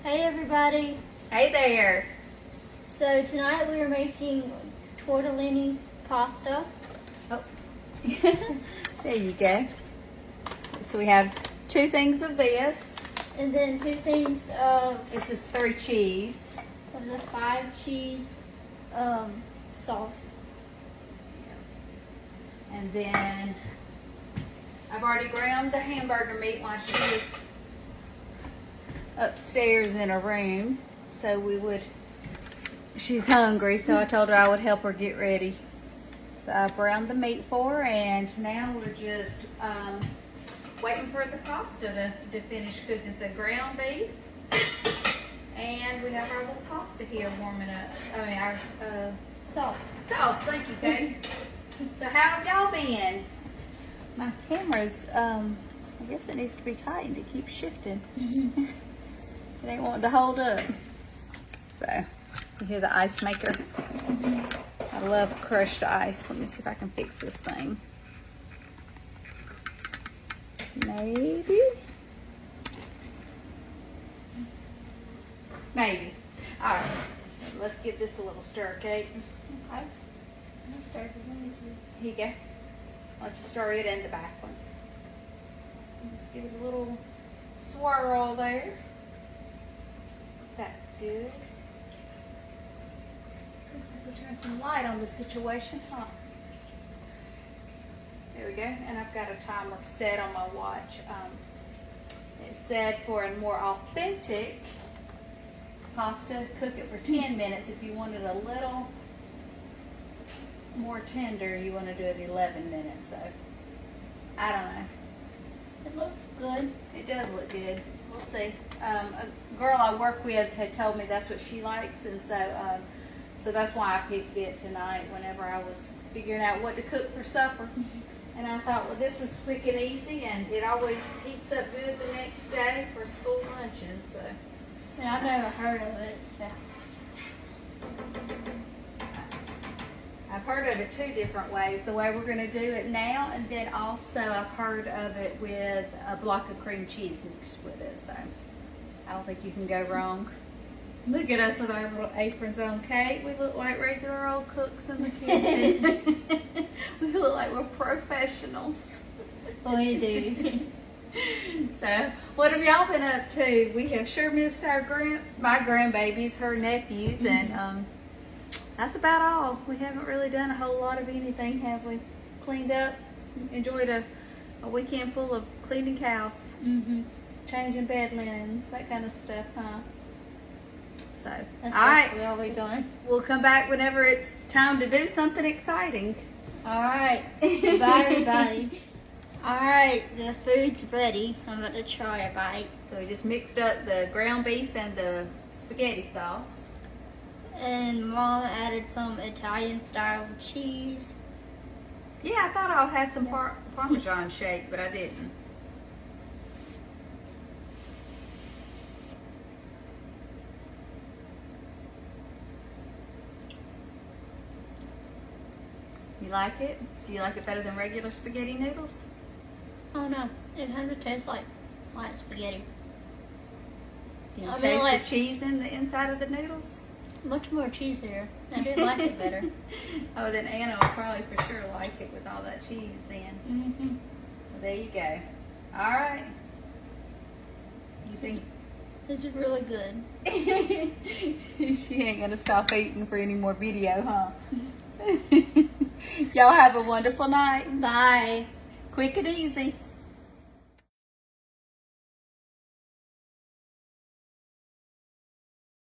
Hey everybody. Hey there. So tonight we are making tortellini pasta. Oh, there you go. So we have 2 things of this. And then 2 things of This is 3 cheese. the 5 cheese sauce. And then I've already ground the hamburger meat while she was upstairs in a room. So she's hungry, so I told her I would help her get ready. So I browned the meat for her, and now we're just waiting for the pasta to finish cooking. So ground beef, and we have our little pasta here warming up. I mean our Sauce. sauce. Thank you, Kate. So how have y'all been? My camera's, I guess it needs to be tightened. It keeps shifting. It ain't wanting to hold up. So, you hear the ice maker? I love crushed ice. Let me see if I can fix this thing. Maybe? Maybe. All right. Let's give this a little stir, Kate. Okay. Let's start with one. Here you go. Let's just stir it in the back one. Just give it a little swirl there. That's good. Looks like we turn some light on the situation, huh? There we go. And I've got a timer set on my watch. It said for a more authentic pasta, cook it for 10 minutes. If you want it a little more tender, you want to do it 11 minutes. So I don't know. It looks good. It does look good. We'll see. A girl I work with had told me that's what she likes, and so that's why I picked it tonight whenever I was figuring out what to cook for supper. And I thought, well, this is quick and easy, and it always heats up good the next day for school lunches. So And I've never heard of it, so. I've heard of it 2 different ways. The way we're going to do it now, and then also I've heard of it with a block of cream cheese mixed with it. So I don't think you can go wrong. Look at us with our little aprons on, Kate. We look like regular old cooks in the kitchen. We look like we're professionals. We do. So, what have y'all been up to? We have sure missed my grandbabies, her nephews, and that's about all. We haven't really done a whole lot of anything, have we? Cleaned up, enjoyed a weekend full of cleaning house, changing bed linens, that kind of stuff, huh? So, That's all right, basically all we've done. we'll come back whenever it's time to do something exciting. Alright. Bye everybody. Alright, the food's ready. I'm about to try a bite. So we just mixed up the ground beef and the spaghetti sauce. And Mom added some Italian style cheese. Yeah, I thought I had some Parmesan shake, but I didn't. You like it? Do you like it better than regular spaghetti noodles? Oh no, it kind of tastes like spaghetti. You I mean, taste like- the cheese in the inside of the noodles? Much more cheese there. I do like it better. Oh, then Anna will probably for sure like it with all that cheese then. Well, there you go. All right. You think This is really good. she ain't gonna stop eating for any more video, huh? Y'all have a wonderful night. Bye. Quick and easy.